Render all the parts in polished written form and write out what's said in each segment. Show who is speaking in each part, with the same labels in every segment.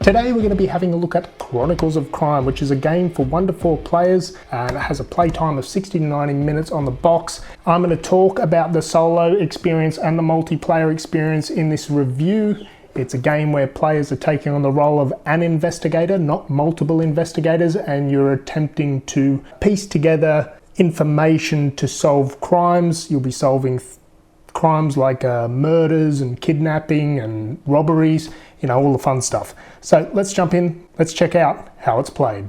Speaker 1: Today we're going to be having a look at Chronicles of Crime, which is a game for 1 to 4 players and it has a playtime of 60 to 90 minutes on the box. I'm going to talk about the solo experience and the multiplayer experience in this review. It's a game where players are taking on the role of an investigator, not multiple investigators, and you're attempting to piece together information to solve crimes. You'll be solving crimes like murders and kidnapping and robberies, you know, all the fun stuff. So let's jump in, let's check out how it's played.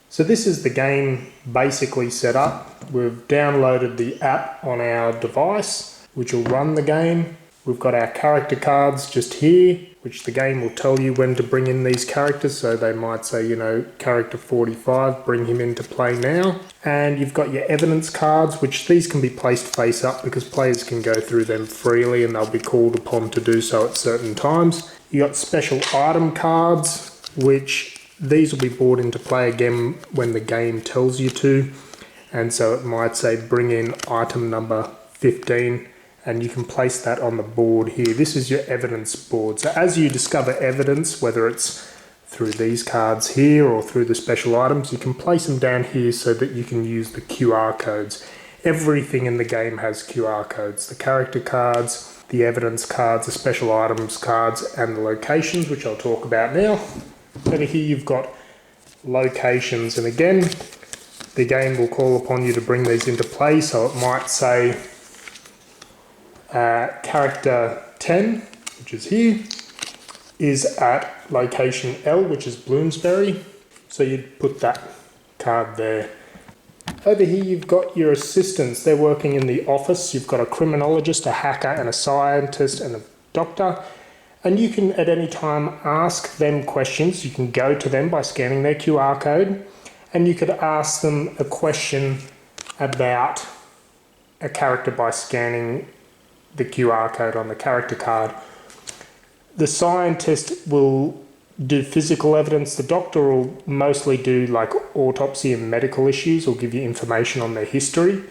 Speaker 1: So this is the game basically set up. We've downloaded the app on our device, which will run the game. We've got our character cards just here, which the game will tell you when to bring in these characters. So they might say, you know, character 45, bring him into play now. And you've got your evidence cards, which these can be placed face up because players can go through them freely and they'll be called upon to do so at certain times. You got special item cards, which these will be brought into play again when the game tells you to. And so it might say bring in item number 15. And you can place that on the board here. This is your evidence board. So as you discover evidence, whether it's through these cards here or through the special items, you can place them down here so that you can use the QR codes. Everything in the game has QR codes. The character cards, the evidence cards, the special items cards, and the locations, which I'll talk about now. Over here you've got locations, and again, the game will call upon you to bring these into play. So it might say character 10, which is here, is at location L, which is Bloomsbury. So you'd put that card there. Over here you've got your assistants. They're working in the office. You've got a criminologist, a hacker, and a scientist, and a doctor. And you can at any time ask them questions. You can go to them by scanning their QR code. And you could ask them a question about a character by scanning the QR code on the character card. The scientist will do physical evidence. The doctor will mostly do like autopsy and medical issues or give you information on their history.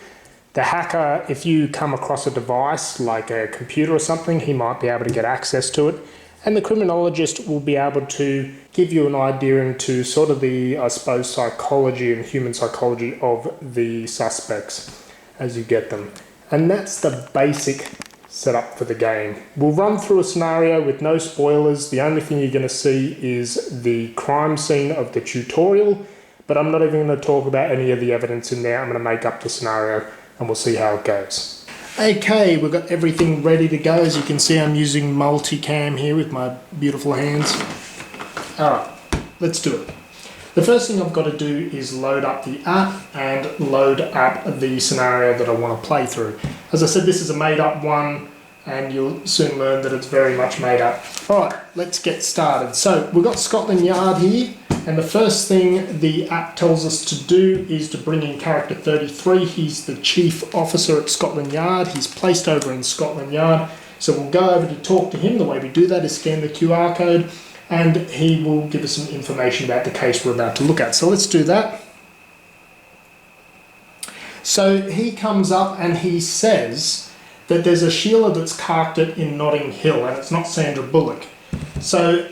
Speaker 1: The hacker, if you come across a device like a computer or something, he might be able to get access to it. And the criminologist will be able to give you an idea into sort of the, I suppose, psychology and human psychology of the suspects as you get them. And that's the basic setup for the game. We'll run through a scenario with no spoilers. The only thing you're going to see is the crime scene of the tutorial, but I'm not even going to talk about any of the evidence in there. I'm going to make up the scenario and we'll see how it goes. Okay, we've got everything ready to go. As you can see, I'm using multicam here with my beautiful hands. Alright, let's do it. The first thing I've got to do is load up the app and load up the scenario that I want to play through. As I said, this is a made up one and you'll soon learn that it's very much made up. Alright, let's get started. So we've got Scotland Yard here, and the first thing the app tells us to do is to bring in character 33. He's the chief officer at Scotland Yard. He's placed over in Scotland Yard. So we'll go over to talk to him. The way we do that is scan the QR code, and he will give us some information about the case we're about to look at. So let's do that. So he comes up and he says that there's a Sheila that's carked it in Notting Hill, and it's not Sandra Bullock. So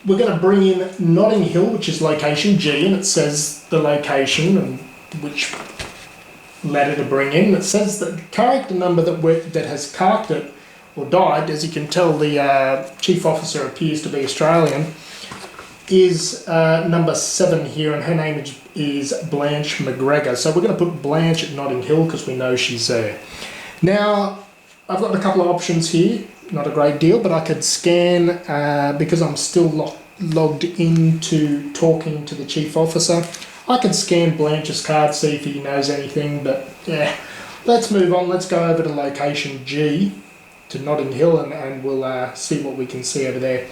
Speaker 1: we're going to bring in Notting Hill, which is location G, and it says the location and which letter to bring in. It says that the character number that has carked it or died, as you can tell, the chief officer appears to be Australian, is number 7 here, and her name is Blanch McGregor. So we're going to put Blanch at Notting Hill because we know she's there. Now, I've got a couple of options here, not a great deal, but I could scan, because I'm still logged into talking to the chief officer, I could scan Blanch's card, see if he knows anything, but yeah, let's move on. Let's go over to location G, to Notting Hill, and we'll see what we can see over there.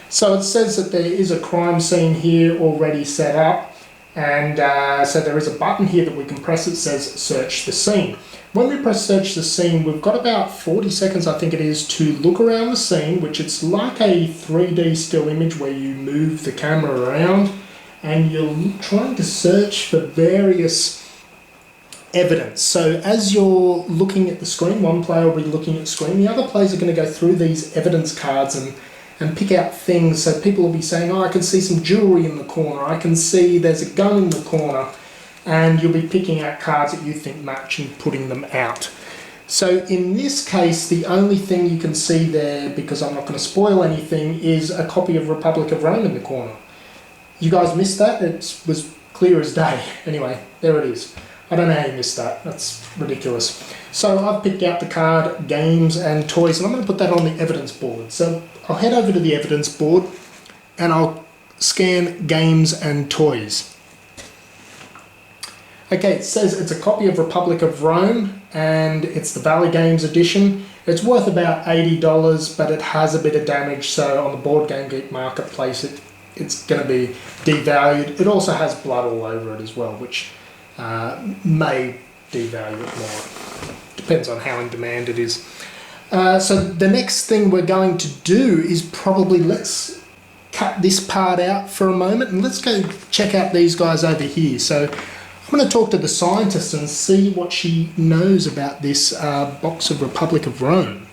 Speaker 1: So it says that there is a crime scene here already set up, and so there is a button here that we can press. It says search the scene. When we press search the scene, we've got about 40 seconds, I think it is, to look around the scene, which it's like a 3D still image where you move the camera around and you're trying to search for various evidence. So as you're looking at the screen, one player will be looking at the screen, the other players are going to go through these evidence cards and and pick out things. So people will be saying, oh, I can see some jewellery in the corner, I can see there's a gun in the corner, and you'll be picking out cards that you think match and putting them out. So in this case, the only thing you can see there, because I'm not going to spoil anything, is a copy of Republic of Rome in the corner. You guys missed that? It was clear as day. Anyway, there it is. I don't know how you missed that. That's ridiculous. So I've picked out the card, games and toys, and I'm going to put that on the evidence board. So I'll head over to the evidence board and I'll scan games and toys. Okay, it says it's a copy of Republic of Rome and it's the Valley Games edition. It's worth about $80, but it has a bit of damage, so on the Board Game Geek marketplace it's going to be devalued. It also has blood all over it as well, which may devalue it more. Depends on how in demand it is. So the next thing we're going to do is probably, let's cut this part out for a moment and let's go check out these guys over here. So I'm going to talk to the scientist and see what she knows about this box of Republic of Rome.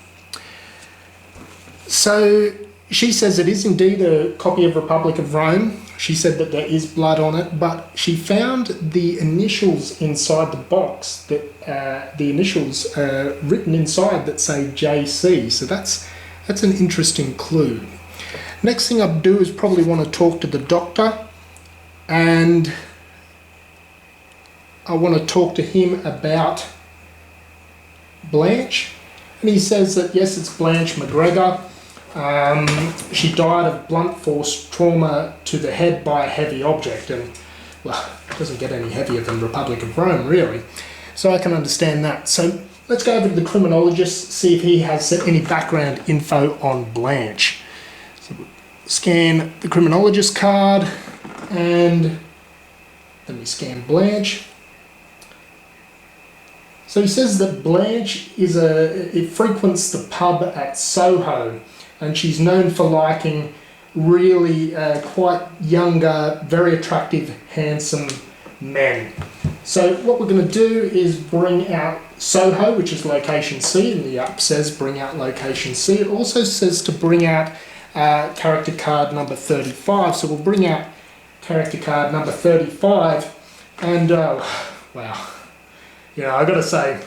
Speaker 1: So she says it is indeed a copy of Republic of Rome. She said that there is blood on it, but she found the initials inside the box, that the initials written inside that say JC. So that's an interesting clue. Next thing I'd do is probably want to talk to the doctor, and I want to talk to him about Blanch. And he says that yes, it's Blanch McGregor. She died of blunt force trauma to the head by a heavy object, and well, it doesn't get any heavier than Republic of Rome, really. So I can understand that. So let's go over to the criminologist, see if he has any background info on Blanch. So we'll scan the criminologist card, and then we scan Blanch. So he says that Blanch it frequents the pub at Soho, and she's known for liking really quite younger, very attractive, handsome men. So what we're going to do is bring out Soho, which is location C, and the app says bring out location C. It also says to bring out character card number 35. So we'll bring out character card number 35, and wow. You know, I've got to say,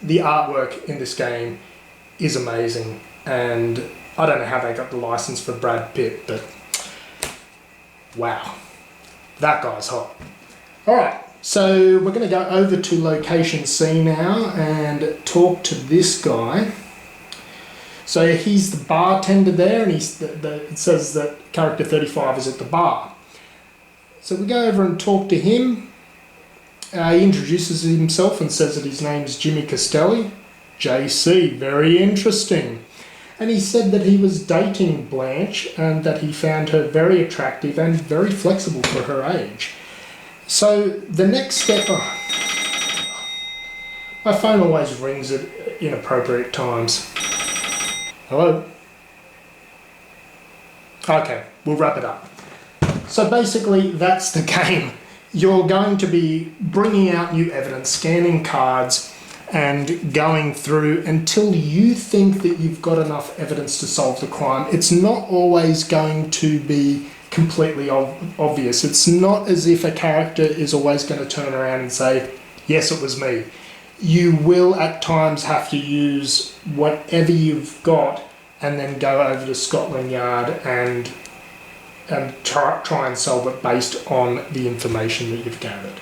Speaker 1: the artwork in this game is amazing, and I don't know how they got the license for Brad Pitt, but wow, that guy's hot. Alright, so we're going to go over to location C now and talk to this guy. So he's the bartender there, and it says that character 35 is at the bar. So we go over and talk to him. He introduces himself and says that his name is Jimmy Castelli. JC, very interesting. And he said that he was dating Blanch and that he found her very attractive and very flexible for her age. So the next step... Oh, my phone always rings at inappropriate times. Hello? Okay, we'll wrap it up. So basically, that's the game. You're going to be bringing out new evidence, scanning cards, and going through until you think that you've got enough evidence to solve the crime. It's not always going to be completely obvious. It's not as if a character is always going to turn around and say, yes, it was me. You will at times have to use whatever you've got and then go over to Scotland Yard and try and solve it based on the information that you've gathered.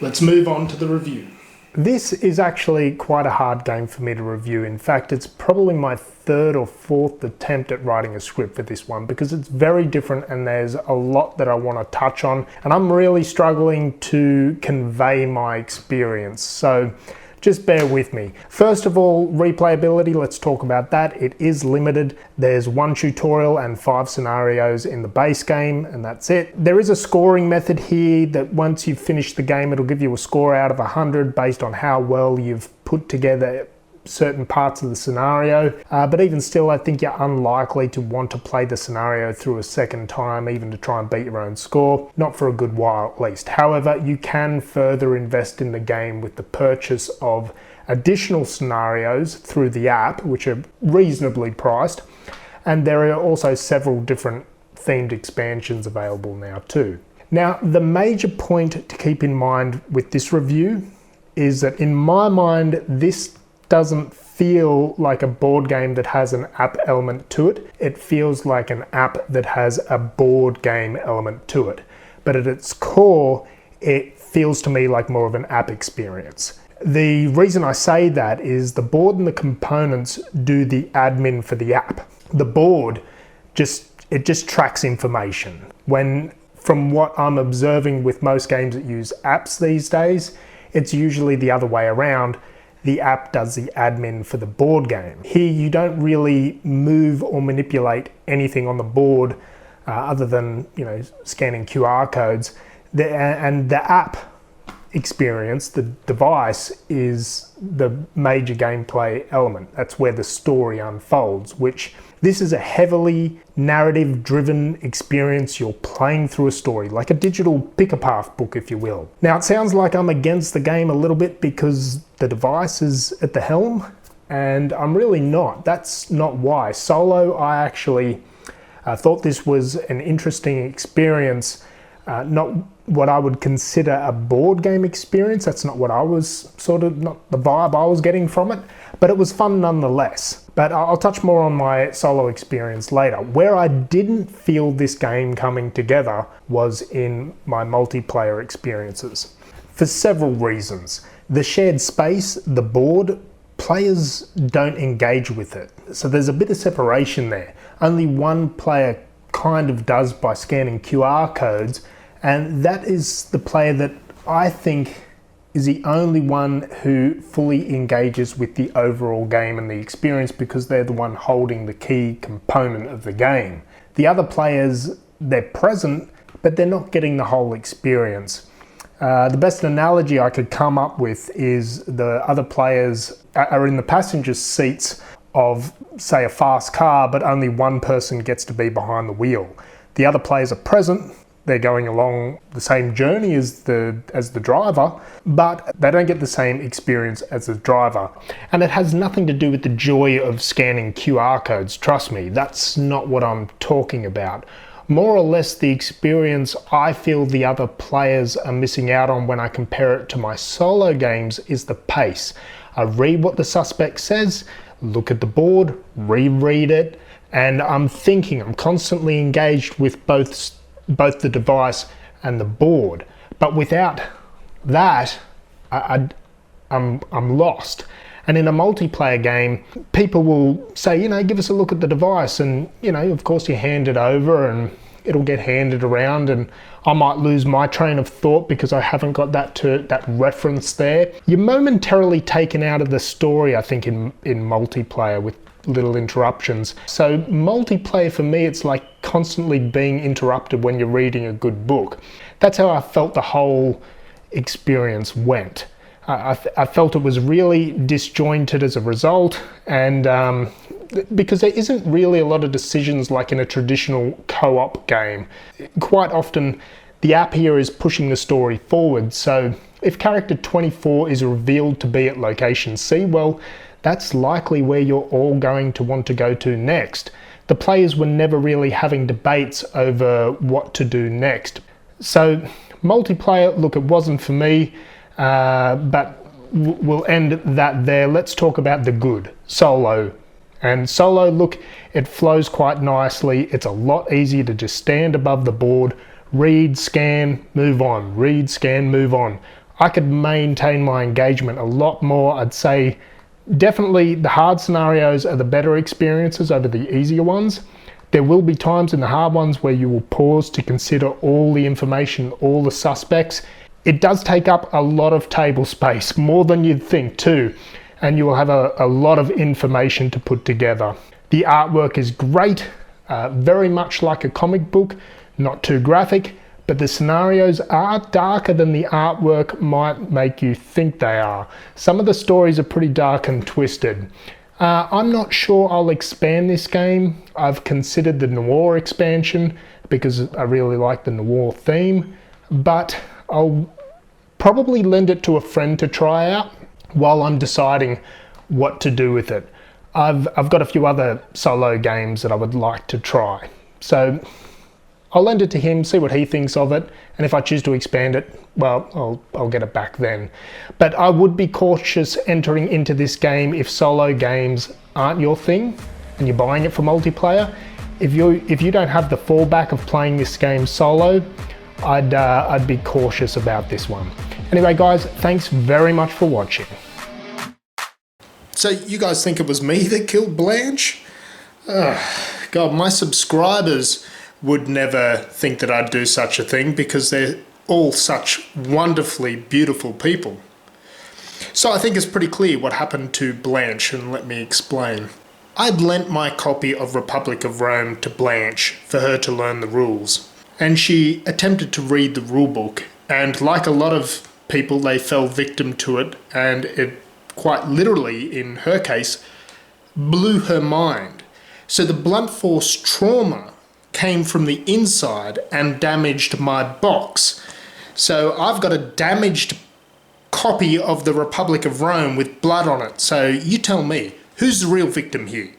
Speaker 1: Let's move on to the review. This is actually quite a hard game for me to review. In fact, it's probably my third or fourth attempt at writing a script for this one because it's very different and there's a lot that I want to touch on, and I'm really struggling to convey my experience. So just bear with me. First of all, replayability, let's talk about that. It is limited. There's 1 tutorial and 5 scenarios in the base game, and that's it. There is a scoring method here that once you've finished the game, it'll give you a score out of 100 based on how well you've put together certain parts of the scenario, but even still, I think you're unlikely to want to play the scenario through a second time, even to try and beat your own score, not for a good while at least. However, you can further invest in the game with the purchase of additional scenarios through the app, which are reasonably priced, And there are also several different themed expansions available now too. Now, the major point to keep in mind with this review is that in my mind, this doesn't feel like a board game that has an app element to it. It feels like an app that has a board game element to it. But at its core, it feels to me like more of an app experience. The reason I say that is the board and the components do the admin for the app. The board just tracks information. From what I'm observing with most games that use apps these days, it's usually the other way around. The app does the admin for the board game. Here, you don't really move or manipulate anything on the board other than, scanning QR codes. And the app experience, the device, is the major gameplay element. That's where the story unfolds, which this is a heavily narrative-driven experience. You're playing through a story, like a digital pick-a-path book, if you will. Now, it sounds like I'm against the game a little bit because the device is at the helm, and I'm really not. That's not why. Solo, I actually thought this was an interesting experience, not what I would consider a board game experience. That's not what I was not the vibe I was getting from it, but it was fun nonetheless. But I'll touch more on my solo experience later. Where I didn't feel this game coming together was in my multiplayer experiences, for several reasons. The shared space, the board, players don't engage with it. So there's a bit of separation there. Only one player kind of does by scanning QR codes, and that is the player that I think is the only one who fully engages with the overall game and the experience, because they're the one holding the key component of the game. The other players, they're present, but they're not getting the whole experience. The best analogy I could come up with is the other players are in the passenger seats of, say, a fast car, but only one person gets to be behind the wheel. The other players are present. They're going along the same journey as the driver, but they don't get the same experience as the driver. And it has nothing to do with the joy of scanning QR codes. Trust me, that's not what I'm talking about. More or less, the experience I feel the other players are missing out on when I compare it to my solo games is the pace. I read what the suspect says, look at the board, reread it, and I'm constantly engaged with both the device and the board. But without that, I'm lost. And in a multiplayer game, people will say, give us a look at the device, and of course you hand it over and it'll get handed around, and I might lose my train of thought because I haven't got that reference there. You're momentarily taken out of the story, I think, in multiplayer with little interruptions. So multiplayer for me, it's like constantly being interrupted when you're reading a good book. That's how I felt the whole experience went. I felt it was really disjointed as a result, and because there isn't really a lot of decisions like in a traditional co-op game. Quite often the app here is pushing the story forward, so if character 24 is revealed to be at location C, well, that's likely where you're all going to want to go to next. The players were never really having debates over what to do next. So multiplayer, look, it wasn't for me, but we'll end that there. Let's talk about the good, solo. And solo, look, it flows quite nicely. It's a lot easier to just stand above the board, read, scan, move on, read, scan, move on. I could maintain my engagement a lot more. I'd say definitely the hard scenarios are the better experiences over the easier ones. There will be times in the hard ones where you will pause to consider all the information, all the suspects. It does take up a lot of table space, more than you'd think too, and you will have a lot of information to put together. The artwork is great, very much like a comic book, not too graphic, but the scenarios are darker than the artwork might make you think they are. Some of the stories are pretty dark and twisted. I'm not sure I'll expand this game. I've considered the noir expansion because I really like the noir theme, but I'll probably lend it to a friend to try out while I'm deciding what to do with it. I've got a few other solo games that I would like to try. So I'll lend it to him, see what he thinks of it, and if I choose to expand it, well, I'll get it back then. But I would be cautious entering into this game if solo games aren't your thing and you're buying it for multiplayer. If you don't have the fallback of playing this game solo, I'd be cautious about this one. Anyway guys, thanks very much for watching. So you guys think it was me that killed Blanch? God, my subscribers would never think that I'd do such a thing because they're all such wonderfully beautiful people. So I think it's pretty clear what happened to Blanch, and let me explain. I'd lent my copy of Republic of Rome to Blanch for her to learn the rules, and she attempted to read the rulebook, and like a lot of people, they fell victim to it, and it quite literally, in her case, blew her mind. So the blunt force trauma came from the inside and damaged my box. So I've got a damaged copy of the Republic of Rome with blood on it. So you tell me, who's the real victim here?